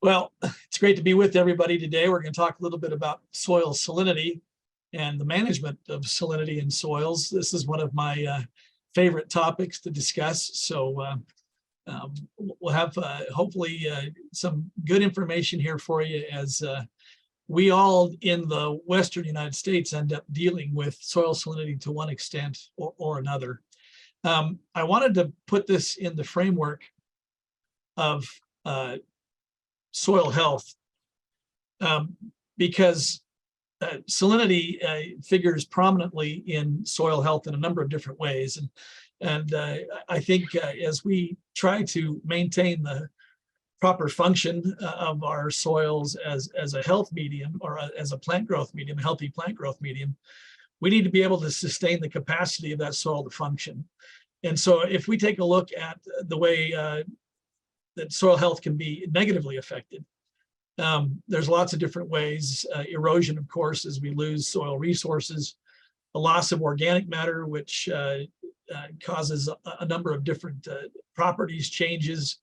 Well, it's great to be with everybody today. We're going to talk a little bit about soil salinity and the management of salinity in soils. This is one of my favorite topics to discuss. So we'll have hopefully some good information here for you as we all in the Western United States end up dealing with soil salinity to one extent or another. I wanted to put this in the framework of soil health because salinity figures prominently in soil health in a number of different ways. And I think as we try to maintain the proper function of our soils as a health medium or as a plant growth medium, a healthy plant growth medium, we need to be able to sustain the capacity of that soil to function. And so if we take a look at the way that soil health can be negatively affected, there's lots of different ways. Erosion, of course, as we lose soil resources, a loss of organic matter, which causes a number of different properties changes,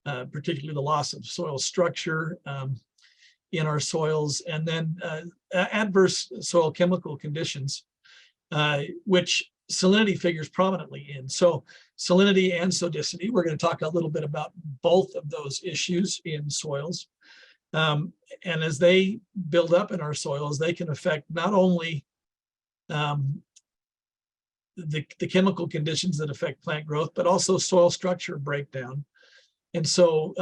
particularly the loss of soil structure in our soils, and then adverse soil chemical conditions, which salinity figures prominently in. So salinity and sodicity, we're going to talk a little bit about both of those issues in soils. And as they build up in our soils, they can affect not only the chemical conditions that affect plant growth, but also soil structure breakdown. And so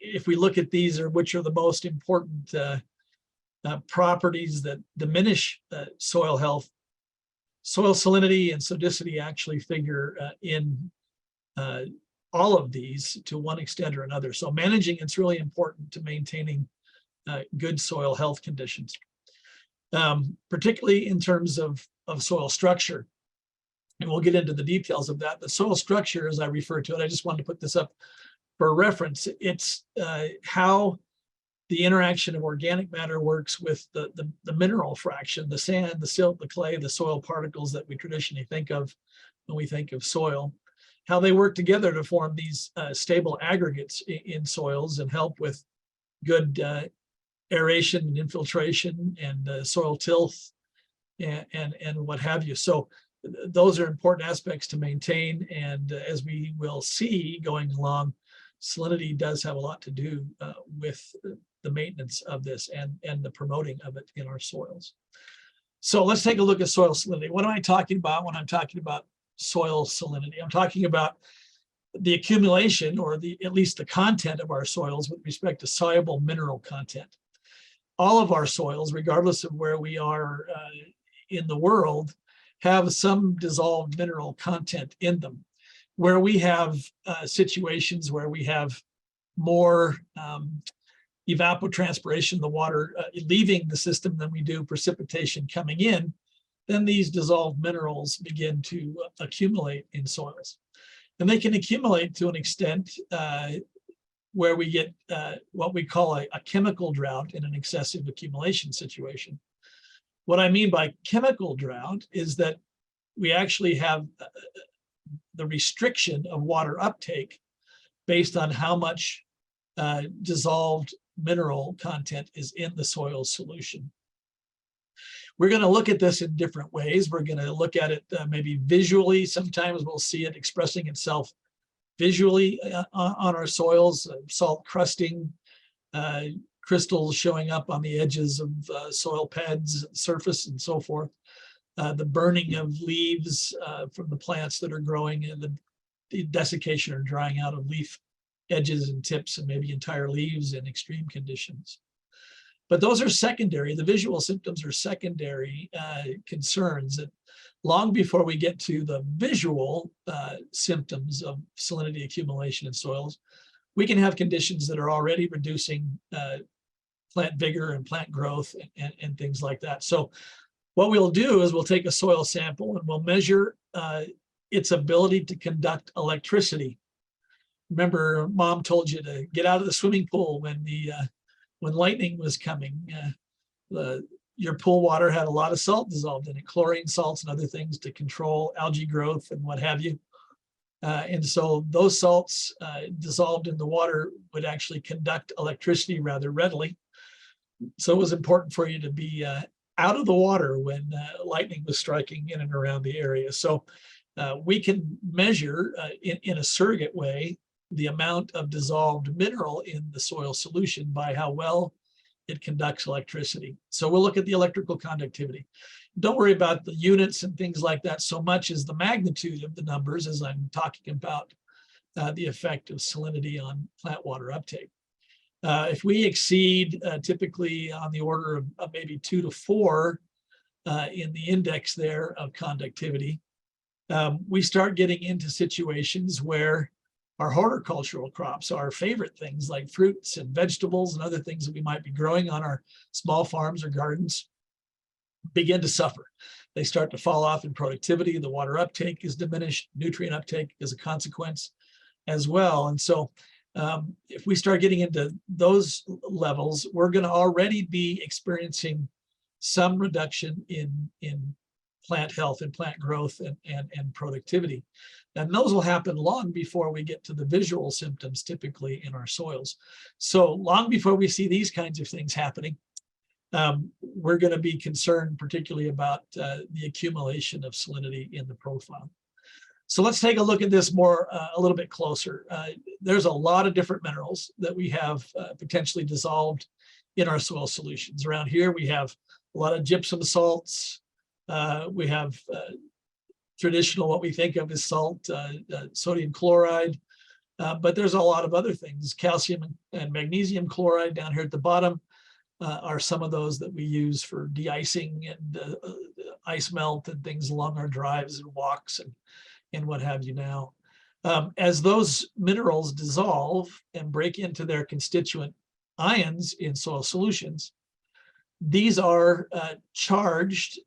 if we look at these, which are the most important properties that diminish soil health, soil salinity and sodicity actually figure in all of these to one extent or another. So managing it's really important to maintaining good soil health conditions, particularly in terms of soil structure. And we'll get into the details of that. But soil structure, as I refer to it, I just wanted to put this up for reference. It's how the interaction of organic matter works with the mineral fraction, the sand, the silt, the clay, the soil particles that we traditionally think of when we think of soil, how they work together to form these stable aggregates in soils and help with good aeration and infiltration and soil tilth and what have you. So those are important aspects to maintain. And as we will see going along, salinity does have a lot to do with the maintenance of this and the promoting of it in our soils. So let's take a look at soil salinity. What am I talking about when I'm talking about soil salinity? I'm talking about the accumulation or at least the content of our soils with respect to soluble mineral content. All of our soils, regardless of where we are in the world, have some dissolved mineral content in them. Where we have situations where we have more evapotranspiration, the water leaving the system, than we do precipitation coming in, then these dissolved minerals begin to accumulate in soils. And they can accumulate to an extent where we get what we call a chemical drought in an excessive accumulation situation. What I mean by chemical drought is that we actually have the restriction of water uptake based on how much dissolved mineral content is in the soil solution. We're going to look at this in different ways. We're going to look at it maybe visually. Sometimes we'll see it expressing itself visually on our soils, salt crusting, crystals showing up on the edges of soil pads, surface, and so forth. The burning of leaves from the plants that are growing, and the desiccation or drying out of leaf edges and tips and maybe entire leaves in extreme conditions. But those are secondary. The visual symptoms are secondary concerns that long before we get to the visual symptoms of salinity accumulation in soils, we can have conditions that are already reducing plant vigor and plant growth and things like that. So what we'll do is we'll take a soil sample and we'll measure its ability to conduct electricity. Remember, Mom told you to get out of the swimming pool when lightning was coming. Your pool water had a lot of salt dissolved in it, chlorine salts and other things to control algae growth and what have you. And so those salts dissolved in the water would actually conduct electricity rather readily. So it was important for you to be out of the water when lightning was striking in and around the area. So we can measure in a surrogate way the amount of dissolved mineral in the soil solution by how well it conducts electricity. So we'll look at the electrical conductivity. Don't worry about the units and things like that so much as the magnitude of the numbers as I'm talking about the effect of salinity on plant water uptake. If we exceed typically on the order of maybe 2 to 4 in the index there of conductivity, we start getting into situations where our horticultural crops, our favorite things like fruits and vegetables and other things that we might be growing on our small farms or gardens, begin to suffer. They start to fall off in productivity. The water uptake is diminished. Nutrient uptake is a consequence as well. And so if we start getting into those levels, we're going to already be experiencing some reduction in plant health and plant growth and productivity. And those will happen long before we get to the visual symptoms typically in our soils. So long before we see these kinds of things happening, we're going to be concerned particularly about the accumulation of salinity in the profile. So let's take a look at this more a little bit closer. There's a lot of different minerals that we have potentially dissolved in our soil solutions. Around here we have a lot of gypsum salts. We have traditional what we think of as salt, sodium chloride, but there's a lot of other things. Calcium and magnesium chloride down here at the bottom are some of those that we use for de-icing and ice melt and things along our drives and walks and what have you now. As those minerals dissolve and break into their constituent ions in soil solutions, these are charged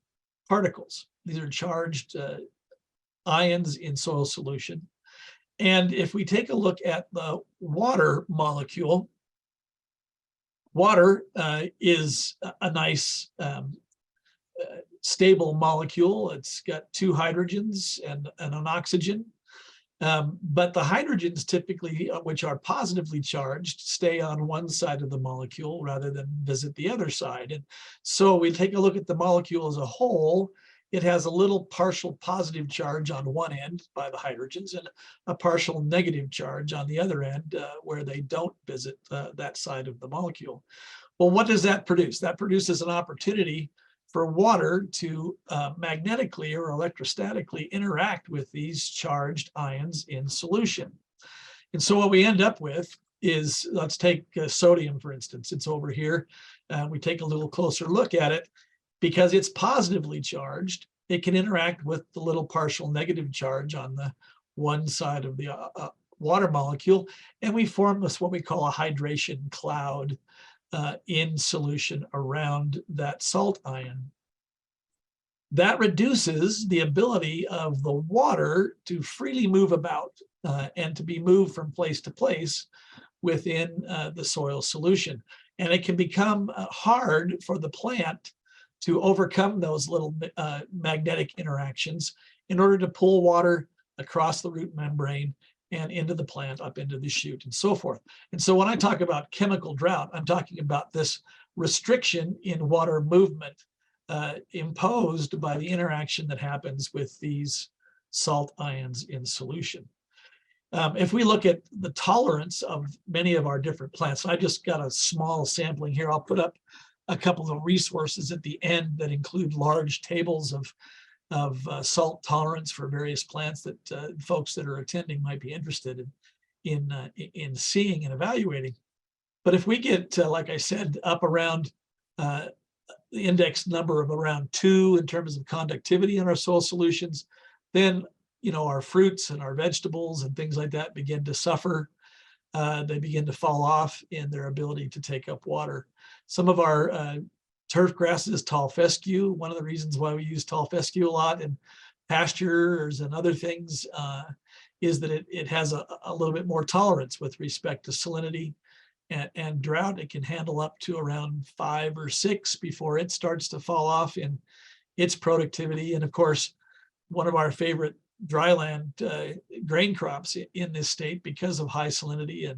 particles. These are charged ions in soil solution. And if we take a look at the water molecule, water is a nice stable molecule. It's got 2 hydrogens and an oxygen. But the hydrogens typically, which are positively charged, stay on one side of the molecule rather than visit the other side. And so we take a look at the molecule as a whole. It has a little partial positive charge on one end by the hydrogens and a partial negative charge on the other end where they don't visit that side of the molecule. Well, what does that produce? That produces an opportunity for water to magnetically or electrostatically interact with these charged ions in solution. And so what we end up with is, let's take sodium, for instance. It's over here. We take a little closer look at it. Because it's positively charged, it can interact with the little partial negative charge on the one side of the water molecule, and we form this what we call a hydration cloud in solution around that salt ion. That reduces the ability of the water to freely move about and to be moved from place to place within the soil solution. And it can become hard for the plant to overcome those little magnetic interactions in order to pull water across the root membrane and into the plant, up into the shoot, and so forth. And so when I talk about chemical drought, I'm talking about this restriction in water movement imposed by the interaction that happens with these salt ions in solution. If we look at the tolerance of many of our different plants, I just got a small sampling here. I'll put up a couple of resources at the end that include large tables of salt tolerance for various plants that folks that are attending might be interested in seeing and evaluating. But if we get, like I said, up around the index number of around 2 in terms of conductivity in our soil solutions, then our fruits and our vegetables and things like that begin to suffer. They begin to fall off in their ability to take up water. Some of our turf grasses, tall fescue, one of the reasons why we use tall fescue a lot in pastures and other things is that it has a little bit more tolerance with respect to salinity and drought. It can handle up to around 5 or 6 before it starts to fall off in its productivity. And of course, one of our favorite dryland grain crops in this state because of high salinity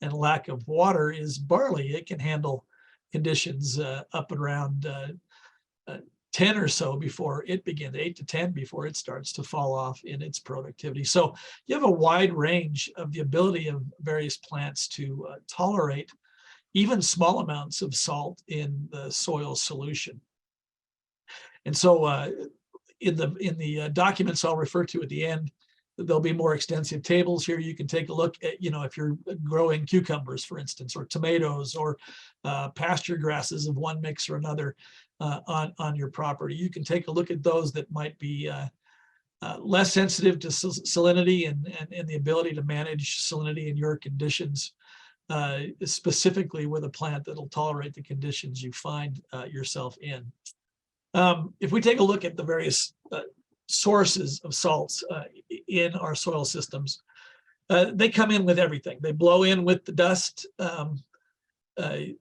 and lack of water is barley. It can handle conditions up around 10 or so before it begins, 8 to 10 before it starts to fall off in its productivity. So you have a wide range of the ability of various plants to tolerate even small amounts of salt in the soil solution. And so in the documents I'll refer to at the end, there'll be more extensive tables here. You can take a look at, if you're growing cucumbers, for instance, or tomatoes, or pasture grasses of one mix or another on your property. You can take a look at those that might be less sensitive to salinity and the ability to manage salinity in your conditions, specifically with a plant that'll tolerate the conditions you find yourself in. If we take a look at the various sources of salts in our soil systems, they come in with everything. They blow in with the dust.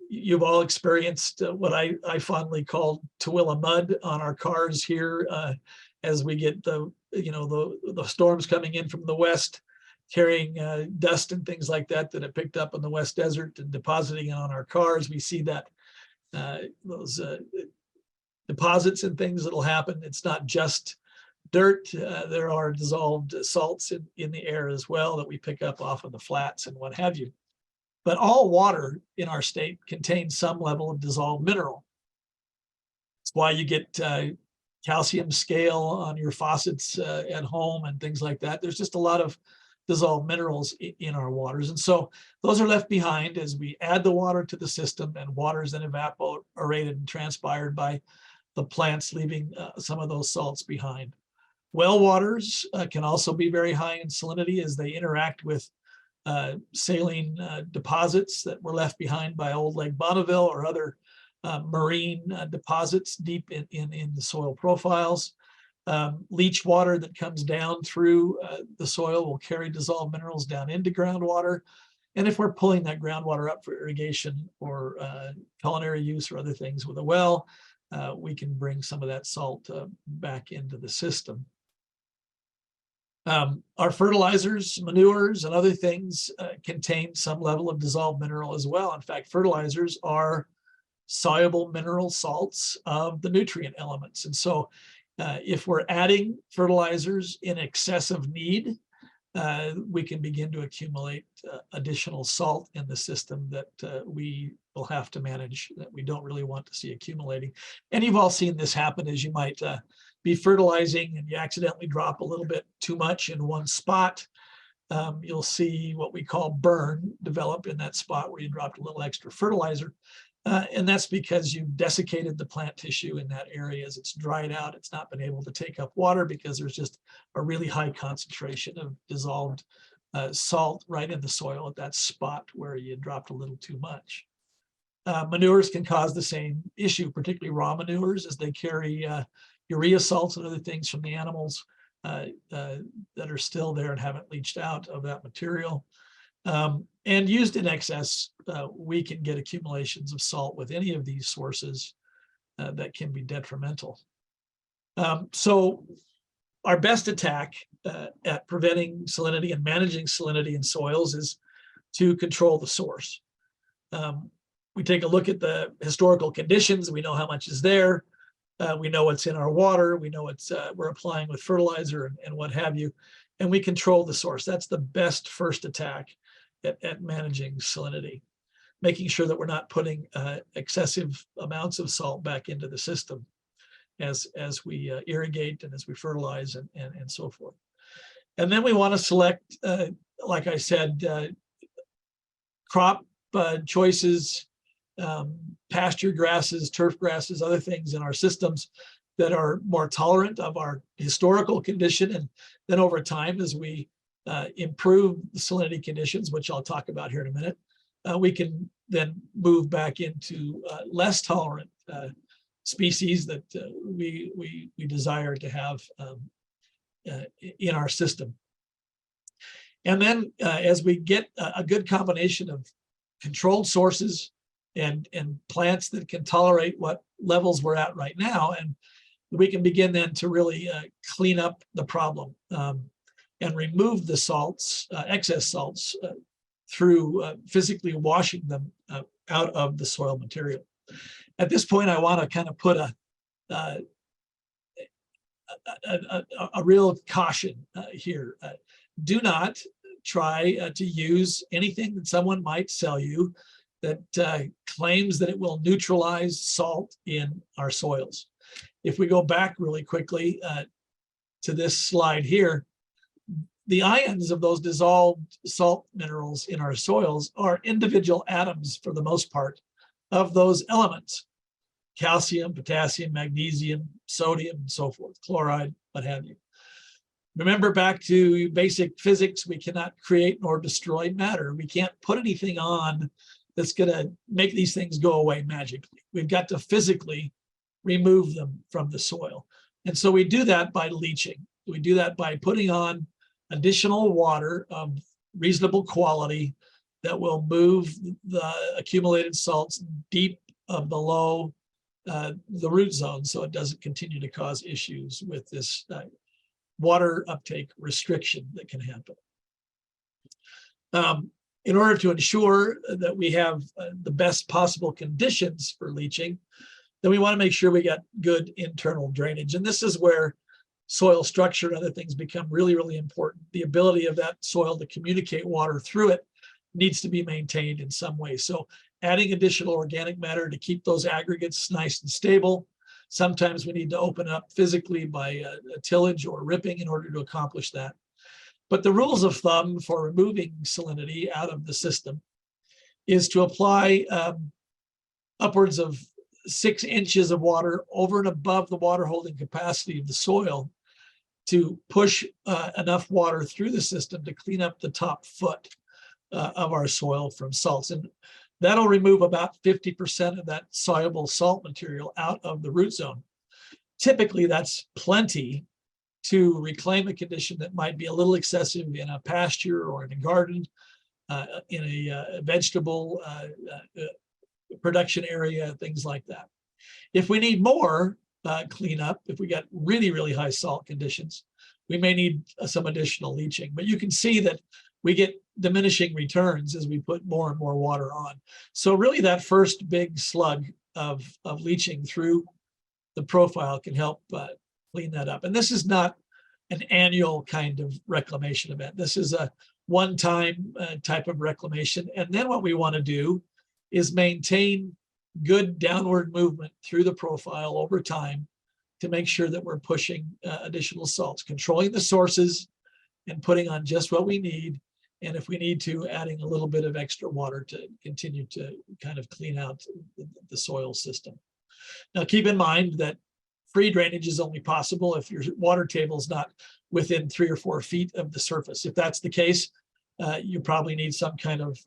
You've all experienced what I fondly call Tooele mud on our cars here as we get the storms coming in from the west, carrying dust and things like that that have picked up in the West Desert and depositing it on our cars. We see that those deposits and things that'll happen. It's not just dirt. There are dissolved salts in the air as well that we pick up off of the flats and what have you. But all water in our state contains some level of dissolved mineral. That's why you get calcium scale on your faucets at home and things like that. There's just a lot of dissolved minerals in our waters. And so those are left behind as we add the water to the system, and water is then evaporated and transpired by the plants, leaving some of those salts behind. Well waters can also be very high in salinity as they interact with saline deposits that were left behind by old Lake Bonneville or other marine deposits deep in the soil profiles. Leach water that comes down through the soil will carry dissolved minerals down into groundwater. And if we're pulling that groundwater up for irrigation or culinary use or other things with a well, we can bring some of that salt back into the system. Our fertilizers, manures, and other things contain some level of dissolved mineral as well. In fact, fertilizers are soluble mineral salts of the nutrient elements. And so if we're adding fertilizers in excessive need, we can begin to accumulate additional salt in the system that we will have to manage, that we don't really want to see accumulating. And you've all seen this happen as you might be fertilizing and you accidentally drop a little bit too much in one spot. You'll see what we call burn develop in that spot where you dropped a little extra fertilizer. And that's because you've desiccated the plant tissue in that area. As it's dried out, it's not been able to take up water because there's just a really high concentration of dissolved salt right in the soil at that spot where you dropped a little too much. Manures can cause the same issue, particularly raw manures, as they carry urea salts and other things from the animals that are still there and haven't leached out of that material. And used in excess, we can get accumulations of salt with any of these sources that can be detrimental. So our best attack at preventing salinity and managing salinity in soils is to control the source. We take a look at the historical conditions. We know how much is there. We know what's in our water. We know it's we're applying with fertilizer and what have you. And we control the source. That's the best first attack at managing salinity, making sure that we're not putting excessive amounts of salt back into the system as we irrigate and as we fertilize and so forth. And then we want to select, like I said, crop choices, pasture grasses, turf grasses, other things in our systems that are more tolerant of our historical condition. And then over time, as we improve the salinity conditions, which I'll talk about here in a minute, we can then move back into less tolerant species that we desire to have in our system. And then as we get a good combination of controlled sources and plants that can tolerate what levels we're at right now, and we can begin then to really clean up the problem and remove the salts, excess salts, through physically washing them out of the soil material. At this point, I want to kind of put a real caution here. Do not try to use anything that someone might sell you that claims that it will neutralize salt in our soils. If we go back really quickly to this slide here, the ions of those dissolved salt minerals in our soils are individual atoms, for the most part, of those elements: calcium, potassium, magnesium, sodium, and so forth, chloride, what have you. Remember, back to basic physics, we cannot create nor destroy matter. We can't put anything on that's going to make these things go away magically. We've got to physically remove them from the soil. And so we do that by leaching. We do that by putting on additional water of reasonable quality that will move the accumulated salts deep below the root zone, so it doesn't continue to cause issues with this water uptake restriction that can happen. In order to ensure that we have the best possible conditions for leaching, then we want to make sure we got good internal drainage. And this is where soil structure and other things become really, really important. The ability of that soil to communicate water through it needs to be maintained in some way. So adding additional organic matter to keep those aggregates nice and stable. Sometimes we need to open up physically by a tillage or ripping in order to accomplish that. But the rules of thumb for removing salinity out of the system is to apply upwards of 6 inches of water over and above the water holding capacity of the soil to push enough water through the system to clean up the top foot of our soil from salts. And that'll remove about 50% of that soluble salt material out of the root zone. Typically, that's plenty to reclaim a condition that might be a little excessive in a pasture or in a garden, in a vegetable production area, things like that. If we need more cleanup, if we got really, really high salt conditions, we may need some additional leaching. But you can see that we get diminishing returns as we put more and more water on. So really that first big slug of leaching through the profile can help clean that up. And this is not an annual kind of reclamation event. This is a one-time type of reclamation. And then what we want to do is maintain good downward movement through the profile over time to make sure that we're pushing additional salts, controlling the sources and putting on just what we need. And if we need to, adding a little bit of extra water to continue to kind of clean out the soil system. Now, keep in mind that free drainage is only possible if your water table is not within 3 or 4 feet of the surface. If that's the case, you probably need some kind of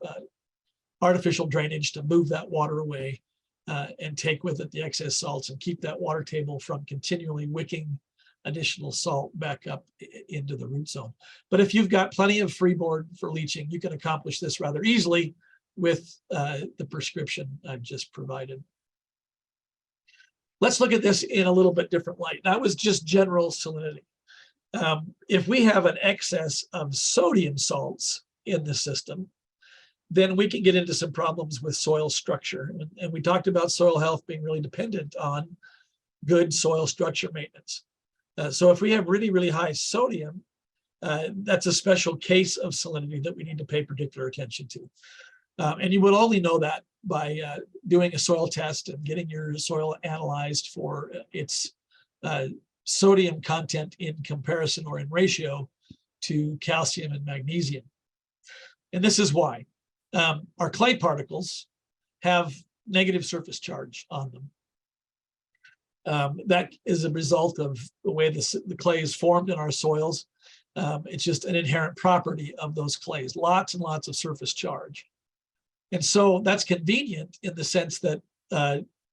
artificial drainage to move that water away and take with it the excess salts and keep that water table from continually wicking additional salt back up into the root zone. But if you've got plenty of freeboard for leaching, you can accomplish this rather easily with the prescription I've just provided. Let's look at this in a little bit different light. That was just general salinity. If we have an excess of sodium salts in the system, then we can get into some problems with soil structure. And we talked about soil health being really dependent on good soil structure maintenance. So if we have really, really high sodium, that's a special case of salinity that we need to pay particular attention to. And you would only know that by doing a soil test and getting your soil analyzed for its sodium content in comparison or in ratio to calcium and magnesium. And this is why. Our clay particles have negative surface charge on them. That is a result of the way the clay is formed in our soils. It's just an inherent property of those clays, lots and lots of surface charge. And so that's convenient in the sense that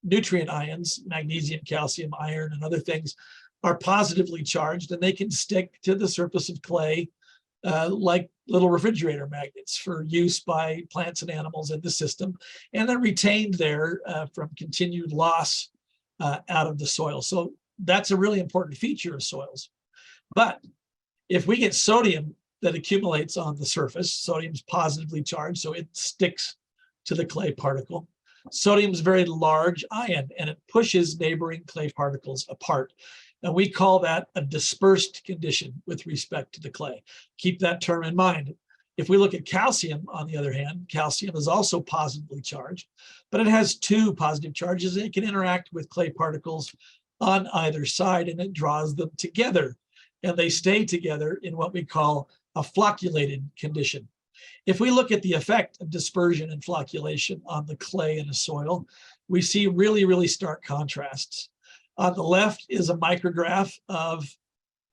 nutrient ions, magnesium, calcium, iron, and other things are positively charged, and they can stick to the surface of clay like little refrigerator magnets for use by plants and animals in the system, and they're retained there from continued loss out of the soil. So that's a really important feature of soils. But if we get sodium that accumulates on the surface, sodium's positively charged, so it sticks to the clay particle. Sodium is a very large ion, and it pushes neighboring clay particles apart. And we call that a dispersed condition with respect to the clay. Keep that term in mind. If we look at calcium, on the other hand, calcium is also positively charged, but it has two positive charges, and it can interact with clay particles on either side, and it draws them together. And they stay together in what we call a flocculated condition. If we look at the effect of dispersion and flocculation on the clay in a soil, we see really, really stark contrasts. On the left is a micrograph of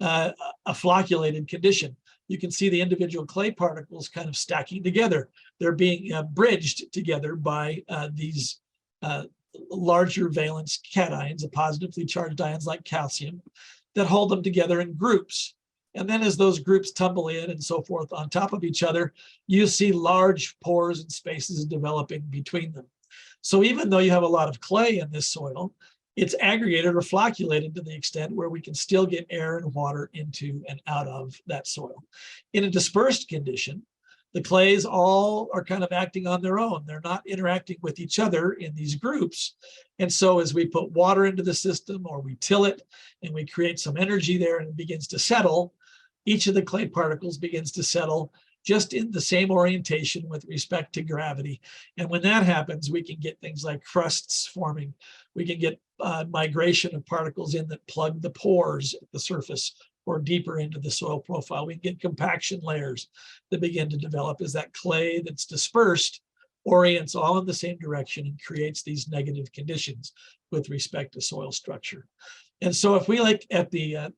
a flocculated condition. You can see the individual clay particles kind of stacking together. They're being bridged together by these larger valence cations, the positively charged ions like calcium, that hold them together in groups. And then as those groups tumble in and so forth on top of each other, you see large pores and spaces developing between them. So even though you have a lot of clay in this soil, it's aggregated or flocculated to the extent where we can still get air and water into and out of that soil. In a dispersed condition, the clays all are kind of acting on their own. They're not interacting with each other in these groups. And so as we put water into the system or we till it and we create some energy there and it begins to settle, each of the clay particles begins to settle just in the same orientation with respect to gravity. And when that happens, we can get things like crusts forming. We can get migration of particles in that plug the pores at the surface or deeper into the soil profile. We can get compaction layers that begin to develop as that clay that's dispersed orients all in the same direction and creates these negative conditions with respect to soil structure. And so if we look at the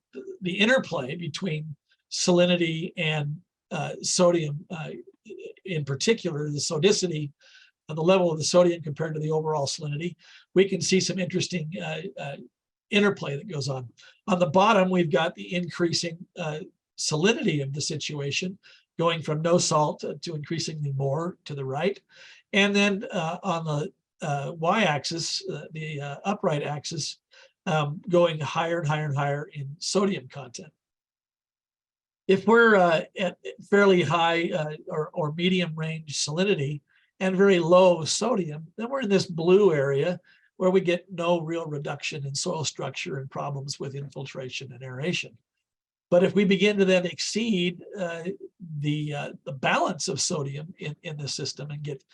interplay between salinity and sodium, in particular, the sodicity, the level of the sodium compared to the overall salinity, we can see some interesting interplay that goes on. On the bottom, we've got the increasing salinity of the situation, going from no salt to increasingly more to the right. And then on the y-axis, the upright axis, going higher and higher and higher in sodium content. If we're at fairly high or medium range salinity and very low sodium, then we're in this blue area where we get no real reduction in soil structure and problems with infiltration and aeration. But if we begin to then exceed the balance of sodium in the system and get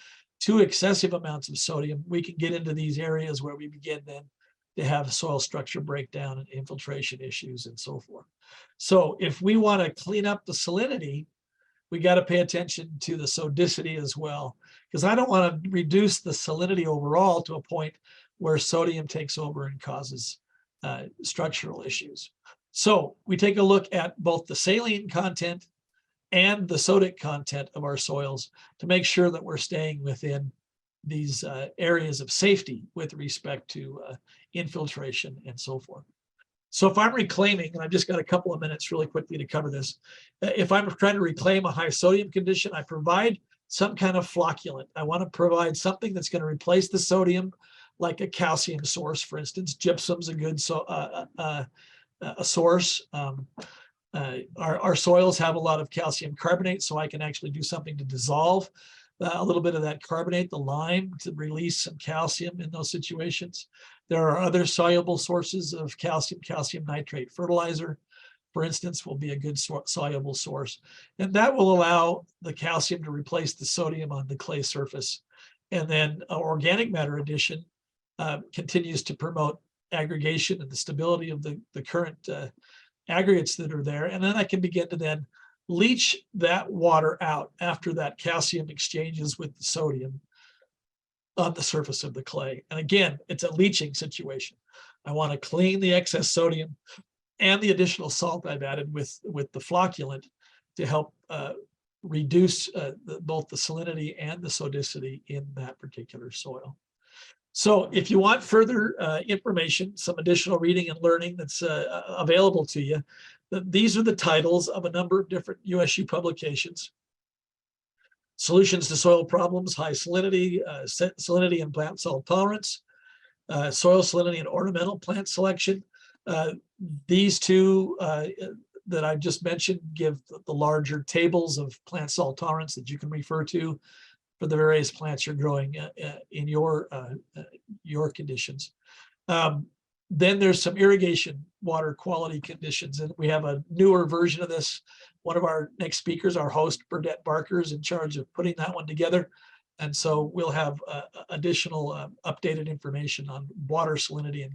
too excessive amounts of sodium, we can get into these areas where we begin then to have soil structure breakdown and infiltration issues and so forth. So if we want to clean up the salinity, we got to pay attention to the sodicity as well, because I don't want to reduce the salinity overall to a point where sodium takes over and causes structural issues. So we take a look at both the saline content and the sodic content of our soils to make sure that we're staying within these areas of safety with respect to infiltration and so forth. So if I'm reclaiming, and I've just got a couple of minutes really quickly to cover this, if I'm trying to reclaim a high sodium condition, I provide some kind of flocculant. I want to provide something that's going to replace the sodium, like a calcium source, for instance. Gypsum's a good a source. Our soils have a lot of calcium carbonate, so I can actually do something to dissolve a little bit of that carbonate, the lime, to release some calcium in those situations. There are other soluble sources of calcium. Calcium nitrate fertilizer, for instance, will be a good soluble source. And that will allow the calcium to replace the sodium on the clay surface. And then organic matter addition continues to promote aggregation and the stability of the current aggregates that are there. And then I can begin to then leach that water out after that calcium exchanges with the sodium on the surface of the clay. And again, it's a leaching situation. I want to clean the excess sodium and the additional salt I've added with the flocculant to help reduce both the salinity and the sodicity in that particular soil. So if you want further information, some additional reading and learning that's available to you, these are the titles of a number of different USU publications. Solutions to Soil Problems, High Salinity, Salinity and Plant Salt Tolerance, Soil Salinity and Ornamental Plant Selection, These two that I just mentioned give the larger tables of plant salt tolerance that you can refer to for the various plants you're growing in your conditions. Then there's some irrigation water quality conditions, and we have a newer version of this. One of our next speakers, our host, Burdette Barker, is in charge of putting that one together. And so we'll have additional updated information on water salinity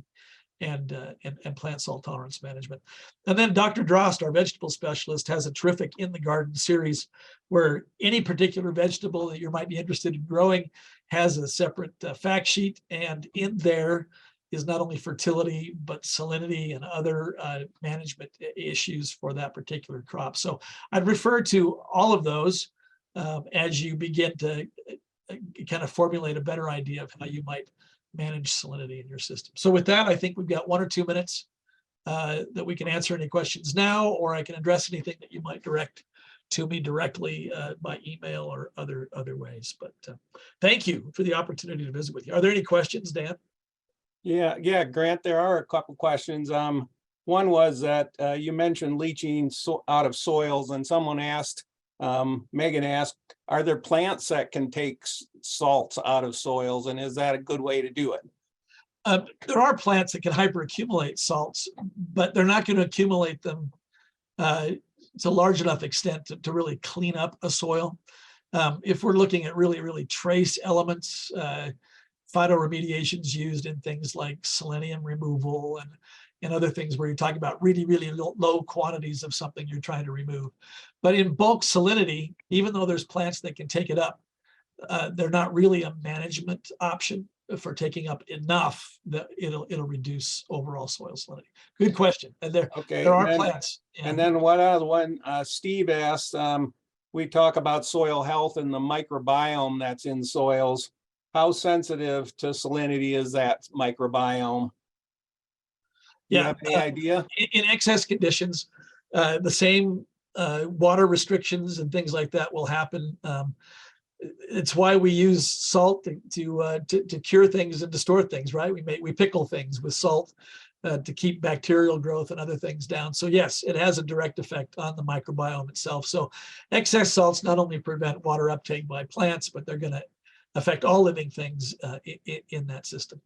and plant salt tolerance management. And then Dr. Drought, our vegetable specialist, has a terrific In the Garden series where any particular vegetable that you might be interested in growing has a separate fact sheet. And in there is not only fertility, but salinity and other management issues for that particular crop. So I'd refer to all of those as you begin to kind of formulate a better idea of how you might manage salinity in your system. So with that, I think we've got 1 or 2 minutes that we can answer any questions now, or I can address anything that you might direct to me directly by email or other ways. But thank you for the opportunity to visit with you. Are there any questions, Dan? Yeah, Grant, there are a couple questions. One was that you mentioned leaching out of soils, and someone asked, Megan asked, are there plants that can take salts out of soils, and is that a good way to do it? There are plants that can hyperaccumulate salts, but they're not going to accumulate them to a large enough extent to really clean up a soil. If we're looking at really trace elements, phytoremediations used in things like selenium removal and other things where you're talking about really low quantities of something you're trying to remove. But in bulk salinity, even though there's plants that can take it up, they're not really a management option for taking up enough that it'll reduce overall soil salinity. Good question. And there are plants. And then what other one? Steve asked, we talk about soil health and the microbiome that's in soils. How sensitive to salinity is that microbiome? Do you have any idea? In excess conditions, the same water restrictions and things like that will happen. It's why we use salt to cure things and to store things, right? We pickle things with salt to keep bacterial growth and other things down. So yes, it has a direct effect on the microbiome itself. So excess salts not only prevent water uptake by plants, but they're going to affect all living things in that system.